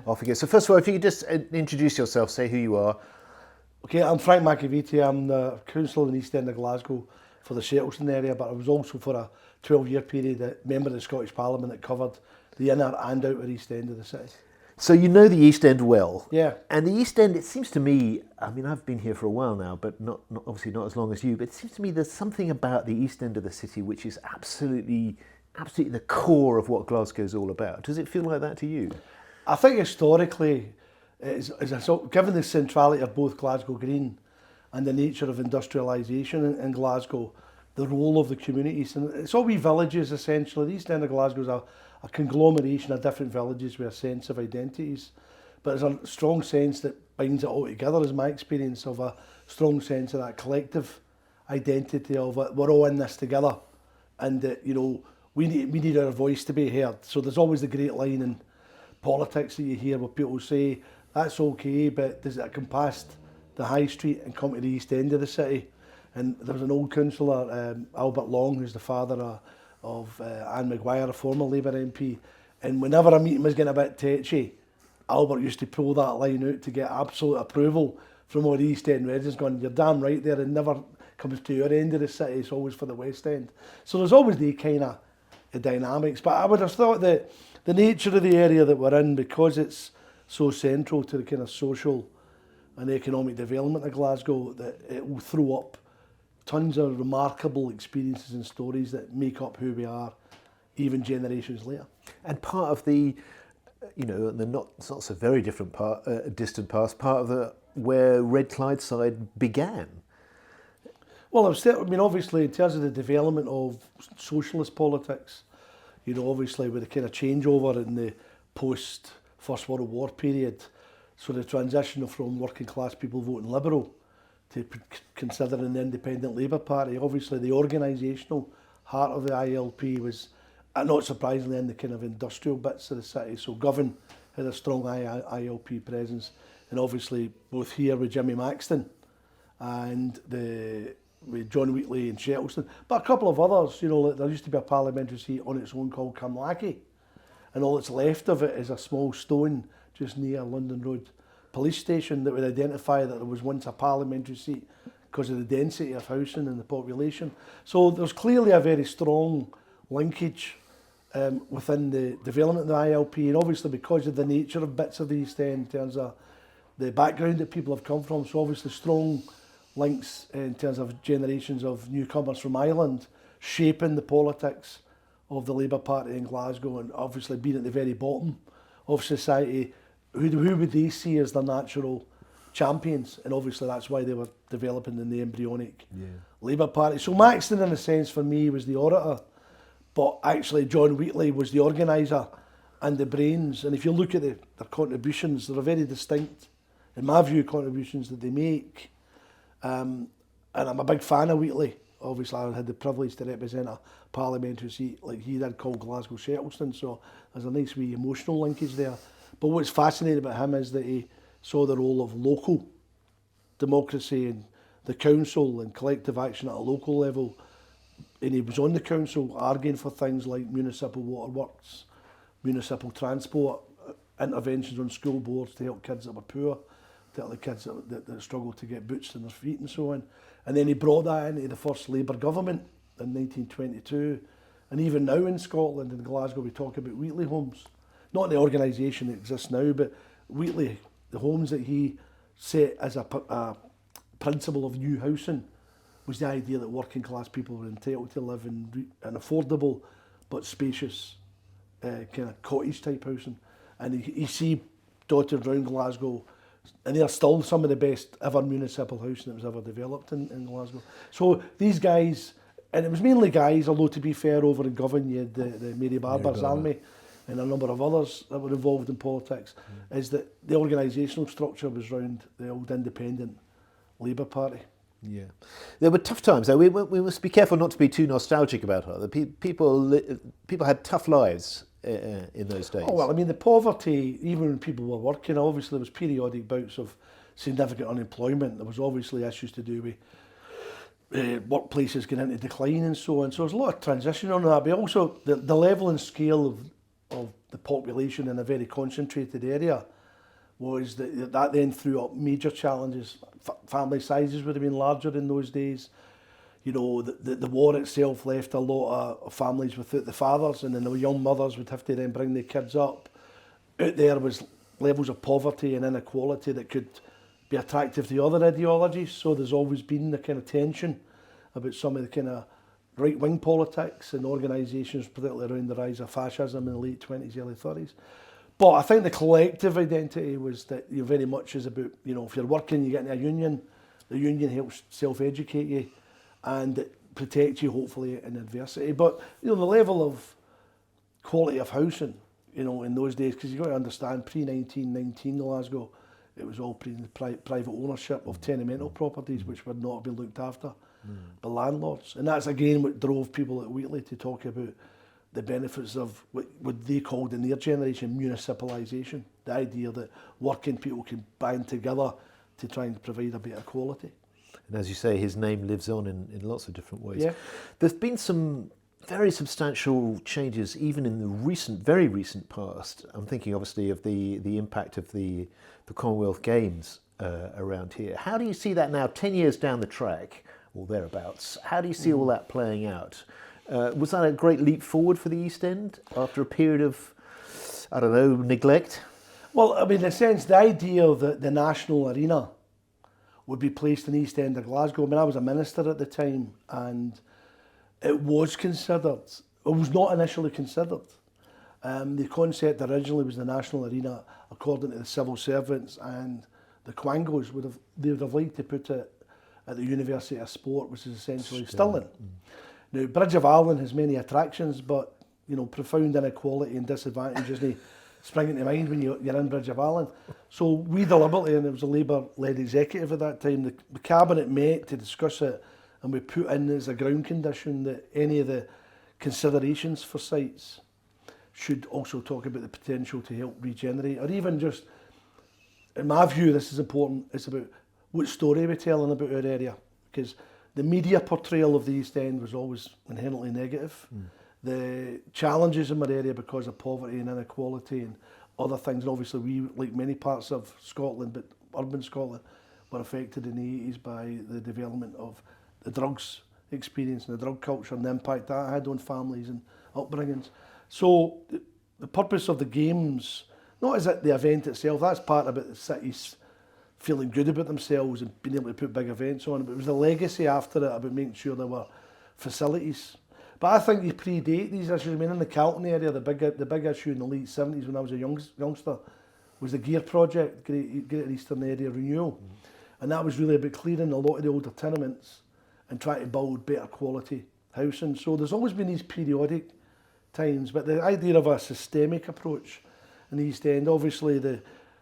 off we go. So first of all, if you could just introduce yourself, say who you are. Okay, I'm Frank McAveety. I'm the councillor in the East End of Glasgow for the Shettleston area, but I was also for a 12-year period a member of the Scottish Parliament that covered the inner and outer East End of the city. So you know the East End well. Yeah. And the East End, it seems to me, I mean, I've been here for a while now, but not obviously not as long as you, but it seems to me there's something about the East End of the city which is absolutely the core of what Glasgow's all about. Does it feel like that to you? I think historically, given the centrality of both Glasgow Green and the nature of industrialisation in Glasgow, the role of the communities, and it's all wee villages essentially. The East End of Glasgow is a conglomeration of different villages with a sense of identities, but there's a strong sense that binds it all together, is my experience of a strong sense of that collective identity of it. We're all in this together, and that, you know, we need our voice to be heard. So there's always the great line in politics that you hear where people say that's okay, but does it come past the high street and come to the East End of the city? And there was an old councillor, Albert Long, who's the father of Anne Maguire, a former Labour MP, and whenever a meeting was getting a bit tetchy, Albert used to pull that line out to get absolute approval from all the East End residents, going, you're damn right there, it never comes to your end of the city, it's always for the West End. So there's always the kind of dynamics, but I would have thought that the nature of the area that we're in, because it's so central to the kind of social and economic development of Glasgow, that it will throw up tons of remarkable experiences and stories that make up who we are, even generations later. And part of the, you know, the not so very different distant past, part of where Red Clydeside began. Well, obviously, in terms of the development of socialist politics, you know, obviously with the kind of changeover in the post-First World War period, so the transition from working class people voting Liberal to considering the Independent Labour Party, obviously the organisational heart of the ILP was, not surprisingly, in the kind of industrial bits of the city. So Govan had a strong ILP presence, and obviously both here with Jimmy Maxton and with John Wheatley and Shettleston, but a couple of others. You know, there used to be a parliamentary seat on its own called Cumlackey, and all that's left of it is a small stone just near London Road police station that would identify that there was once a parliamentary seat because of the density of housing and the population. So there's clearly a very strong linkage within the development of the ILP, and obviously because of the nature of bits of the East End in terms of the background that people have come from, so obviously strong links in terms of generations of newcomers from Ireland shaping the politics of the Labour Party in Glasgow, and obviously being at the very bottom of society. Who would they see as their natural champions? And obviously that's why they were developing in the embryonic Labour Party. So Maxton, in a sense, for me, was the orator, but actually John Wheatley was the organiser and the brains. And if you look at their contributions, they're very distinct, in my view, contributions that they make. And I'm a big fan of Wheatley. Obviously, I had the privilege to represent a parliamentary seat like he did called Glasgow Shettleston, so there's a nice wee emotional linkage there. But what's fascinating about him is that he saw the role of local democracy and the council and collective action at a local level. And he was on the council arguing for things like municipal waterworks, municipal transport, interventions on school boards to help kids that were poor, to help the kids that struggled to get boots on their feet and so on. And then he brought that into the first Labour government in 1922. And even now in Scotland, in Glasgow, we talk about Wheatley homes. Not the organisation that exists now, but Wheatley, the homes that he set as a principle of new housing, was the idea that working class people were entitled to live in an affordable but spacious kind of cottage type housing. And you see dotted around Glasgow, and they're still some of the best ever municipal housing that was ever developed in Glasgow. So these guys, and it was mainly guys, although to be fair, over in Govan you had the Mary Barber's Army and a number of others that were involved in politics, is that the organisational structure was around the old independent Labour Party. Yeah, there were tough times. We must be careful not to be too nostalgic about her. People had tough lives in those days. Oh, well, I mean, the poverty, even when people were working, obviously there was periodic bouts of significant unemployment. There was obviously issues to do with workplaces getting into decline and so on. So there's a lot of transition on that, but also the level and scale of the population in a very concentrated area was that then threw up major challenges. Family sizes would have been larger in those days. You know, the war itself left a lot of families without the fathers, and then the young mothers would have to then bring their kids up. Out there was levels of poverty and inequality that could be attractive to other ideologies, so there's always been the kind of tension about some of the kind of right-wing politics and organisations, particularly around the rise of fascism in the late 20s, early 30s. But I think the collective identity was that very much is about, if you're working, you get into a union, the union helps self-educate you and it protects you, hopefully, in adversity. But, the level of quality of housing, in those days, because you've got to understand, pre-1919 Glasgow, it was all private ownership of tenemental properties, which would not be looked after by landlords. And that's, again, what drove people at Wheatley to talk about the benefits of what they called in their generation municipalisation, the idea that working people can band together to try and provide a better quality. And as you say, his name lives on in lots of different ways. Yeah. There's been some very substantial changes even in the very recent past. I'm thinking obviously of the impact of the Commonwealth Games around here. How do you see that now, 10 years down the track, or thereabouts? How do you see all that playing out? Was that a great leap forward for the East End after a period of, neglect? Well, I mean, in a sense, the idea that the national arena would be placed in the East End of Glasgow. I mean, I was a minister at the time, and it was considered. It was not initially considered. The concept originally was the national arena, according to the civil servants and the Quangos, they would have liked to put it at the University of Sport, which is essentially Stirling. Now, Bridge of Ireland has many attractions, but profound inequality and disadvantage isn't springing to mind when you're in Bridge of Ireland. So we deliberately, and it was a Labour-led executive at that time, the Cabinet met to discuss it, and we put in as a ground condition that any of the considerations for sites should also talk about the potential to help regenerate, or even just, in my view, this is important, it's about what story we're telling about our area, because the media portrayal of the East End was always inherently negative. The challenges in our area because of poverty and inequality and other things, and obviously we, like many parts of Scotland, but urban Scotland, were affected in the 80s by the development of the drugs experience and the drug culture and the impact that had on families and upbringings. So the purpose of the Games, not as the event itself, that's part about the cities feeling good about themselves and being able to put big events on, but it was the legacy after it about making sure there were facilities. But I think they predate these issues. I mean, in the Calton area, the big issue in the late 70s when I was a youngster was the Gear Project, Greater Eastern Area Renewal. And that was really about clearing a lot of the older tenements and trying to build better quality housing. So there's always been these periodic times, but the idea of a systemic approach in the East End, obviously the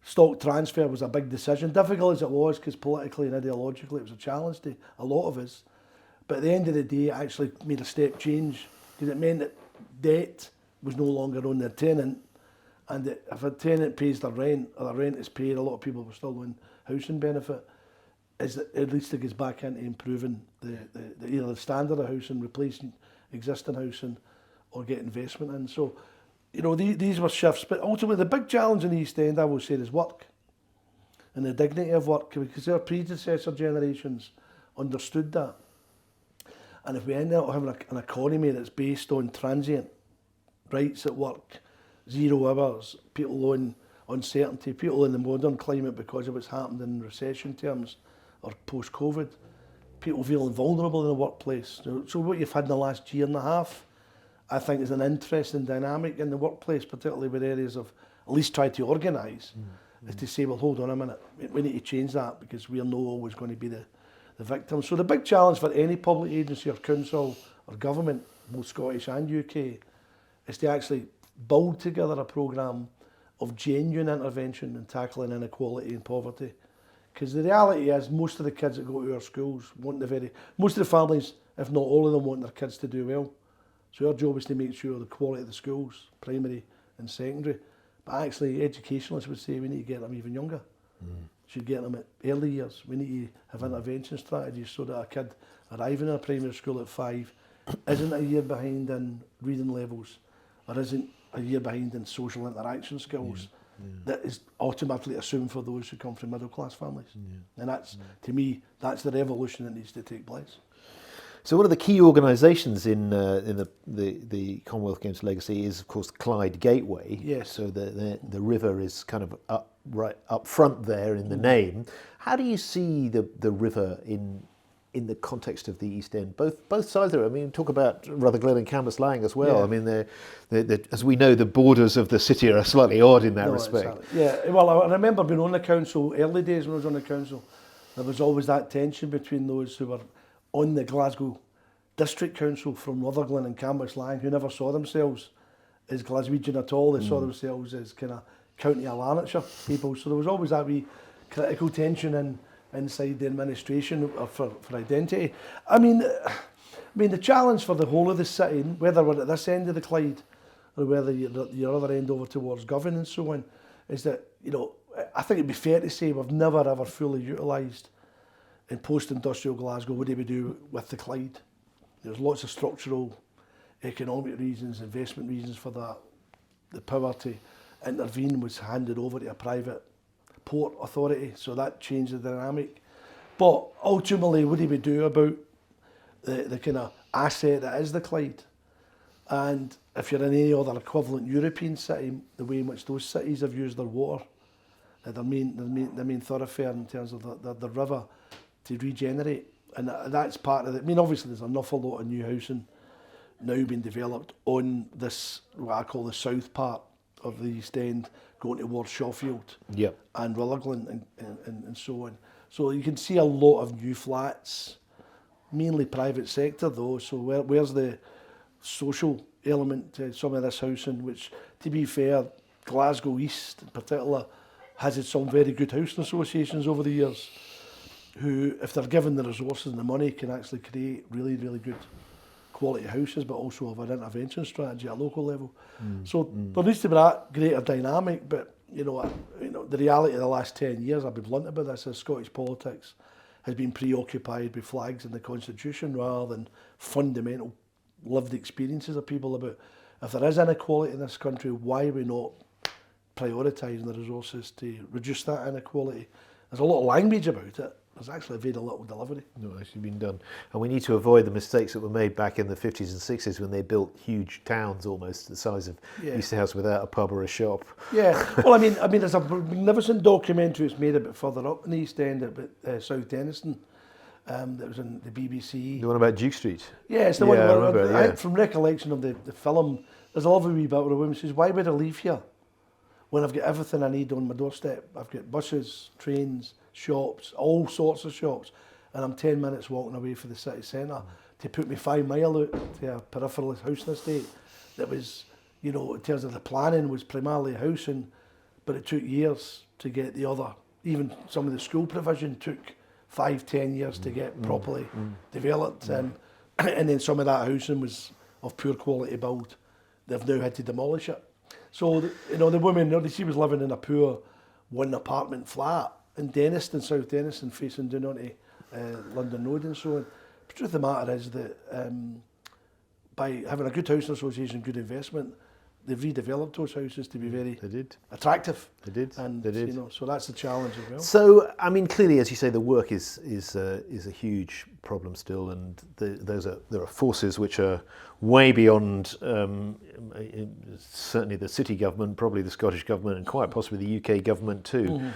stock transfer was a big decision, difficult as it was, because politically and ideologically it was a challenge to a lot of us. But at the end of the day, it actually made a step change, because it meant that debt was no longer on their tenant, and that if a tenant pays their rent, or the rent is paid, a lot of people were still on housing benefit, is that at least it gets back into improving either the standard of housing, replacing existing housing, or get investment in. So, these were shifts, but ultimately the big challenge in the East End, I will say, is work and the dignity of work, because our predecessor generations understood that. And if we end up having an economy that's based on transient rights at work, 0 hours, people on uncertainty, people in the modern climate because of what's happened in recession terms or post-COVID, people feeling vulnerable in the workplace. So what you've had in the last year and a half, I think, is an interesting dynamic in the workplace, particularly with areas of at least try to organise, is to say, well, hold on a minute, we need to change that, because we're not always going to be the victims. So the big challenge for any public agency or council or government, both Scottish and UK, is to actually build together a programme of genuine intervention in tackling inequality and poverty. Because the reality is, most of the kids that go to our schools most of the families, if not all of them, want their kids to do well. So our job is to make sure the quality of the schools, primary and secondary, but actually educationalists would say we need to get them even younger. Should get them at early years. We need to have intervention strategies so that a kid arriving in a primary school at 5 isn't a year behind in reading levels, or isn't a year behind in social interaction skills that is automatically assumed for those who come from middle class families. And that's, to me, that's the revolution that needs to take place. So one of the key organisations in the Commonwealth Games legacy is, of course, Clyde Gateway. Yes. So the river is kind of right up front there in the name. How do you see the river in the context of the East End? Both sides of it. I mean, talk about Rutherglen and Cambuslang as well. Yeah. I mean, as we know, the borders of the city are slightly odd in that respect. Exactly. Yeah, well, I remember being on the council, early days when I was on the council, there was always that tension between those who were on the Glasgow District Council from Rutherglen and Cambuslang, who never saw themselves as Glaswegian at all. They saw themselves as kind of County of Lanarkshire people. So there was always that wee critical tension inside the administration for identity. I mean, the challenge for the whole of the city, whether we're at this end of the Clyde or whether you're at your other end over towards Govan and so on, is that, I think it'd be fair to say we've never ever fully utilised in post-industrial Glasgow what do we do with the Clyde. There's lots of structural, economic reasons, investment reasons for that. The power to intervene was handed over to a private port authority, so that changed the dynamic. But ultimately, what do we do about the kind of asset that is the Clyde? And if you're in any other equivalent European city, the way in which those cities have used their water, their main thoroughfare in terms of the river, to regenerate. And that's part of it. I mean, obviously there's an awful lot of new housing now being developed on this, what I call the south part of the East End, going towards Shawfield and Rutherglen and so on. So you can see a lot of new flats, mainly private sector though. So where's the social element to some of this housing, which, to be fair, Glasgow East in particular has had some very good housing associations over the years, who, if they're given the resources and the money, can actually create really, really good quality houses, but also have an intervention strategy at a local level. So there needs to be that greater dynamic, but the reality of the last 10 years, I'll be blunt about this, is Scottish politics has been preoccupied with flags in the Constitution rather than fundamental lived experiences of people about, if there is inequality in this country, why are we not prioritising the resources to reduce that inequality? There's a lot of language about it. There's actually very little delivery. No, actually been done. And we need to avoid the mistakes that were made back in the 50s and 60s when they built huge towns almost the size of Easterhouse without a pub or a shop. Yeah, well, I mean, there's a magnificent documentary that's made a bit further up in the East End, about South Denniston, that was in the BBC. The one about Duke Street? Yeah, it's the one where, from recollection of the film, there's a lovely wee bit where a woman says, why would I leave here when I've got everything I need on my doorstep? I've got buses, trains, shops, all sorts of shops, and I'm 10 minutes walking away from the city centre to put me 5 mile out to a peripheral housing estate that was, in terms of the planning, was primarily housing, but it took years to get the other, even some of the school provision took 5-10 years to get properly developed, and then some of that housing was of poor quality build. They've now had to demolish it. So, the woman, she was living in a poor one apartment flat in Denniston, South Denniston, facing down onto London Road and so on. The truth of the matter is that by having a good housing association, good investment, they've redeveloped those houses to be very attractive. They did. And so that's the challenge as well. So, I mean, clearly, as you say, the work is a huge problem still, and there are forces which are way beyond certainly the city government, probably the Scottish government, and quite possibly the UK government too.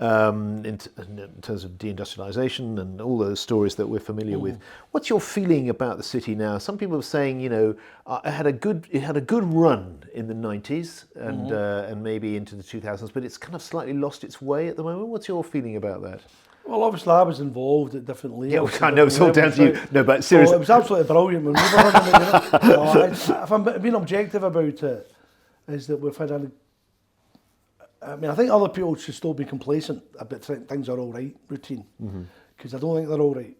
In terms of deindustrialisation and all those stories that we're familiar with. What's your feeling about the city now? Some people are saying, it had a good run in the 90s and maybe into the 2000s, but it's kind of slightly lost its way at the moment. What's your feeling about that? Well, obviously I was involved at different levels. Yeah, I know it's all down to you. No, but seriously. It was absolutely brilliant when we were running it. If I'm being objective about it, is that we've had I think other people should still be complacent about things are all right routine, because I don't think they're all right.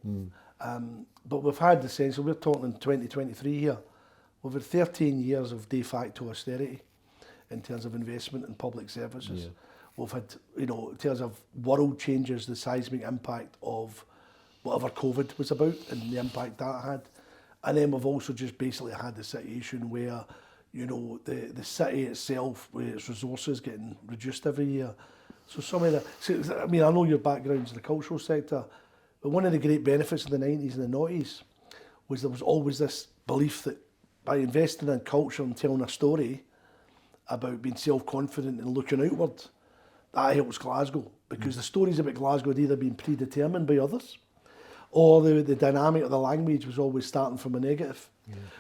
But we've had the sense, we're talking in 2023 here, we've had 13 years of de facto austerity in terms of investment in public services. We've had, in terms of world changes, the seismic impact of whatever COVID was about and the impact that had. And then we've also just basically had the situation where you know, the city itself with its resources getting reduced every year. So some of the, so, I mean, I know your background's in the cultural sector, but one of the great benefits of the 90s and the 90s was there was always this belief that by investing in culture and telling a story about being self-confident and looking outward, that helps Glasgow, because the stories about Glasgow had either been predetermined by others, or the dynamic of the language was always starting from a negative.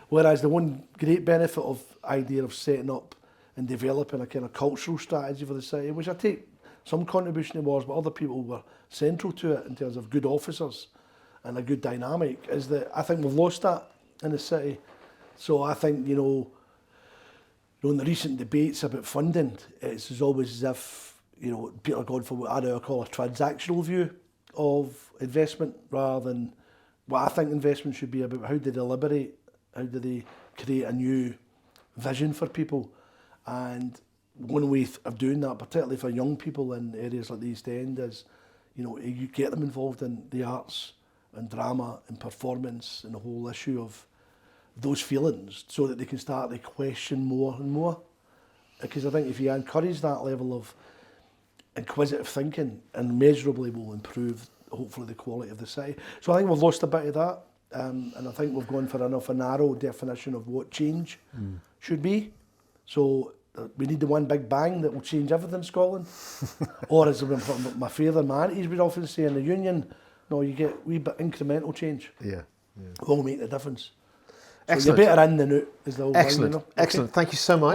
Whereas the one great benefit of idea of setting up and developing a kind of cultural strategy for the city, which I take some contribution towards, but other people were central to it in terms of good officers and a good dynamic, is that I think we've lost that in the city. So I think, you know, in the recent debates about funding, it's always as if, you know, people are going for what I now call a transactional view of investment, rather than what I think investment should be about. How do they deliberate? How do they create a new vision for people? And one way of doing that, particularly for young people in areas like the East End, is, you know, you get them involved in the arts and drama and performance and the whole issue of those feelings, so that they can start to question more and more. Because I think if you encourage that level of inquisitive thinking, immeasurably will improve, hopefully, the quality of the city. So I think we've lost a bit of that, and I think we've gone for enough a narrow definition of what change should be. So we need the one big bang that will change everything in Scotland. Or as my father, my aunties would often say in the union, no, you get wee bit incremental change. Yeah. Will make the difference. So Excellent. you're better in than out, is the old line, you Excellent. know? Okay. Excellent. Thank you so much.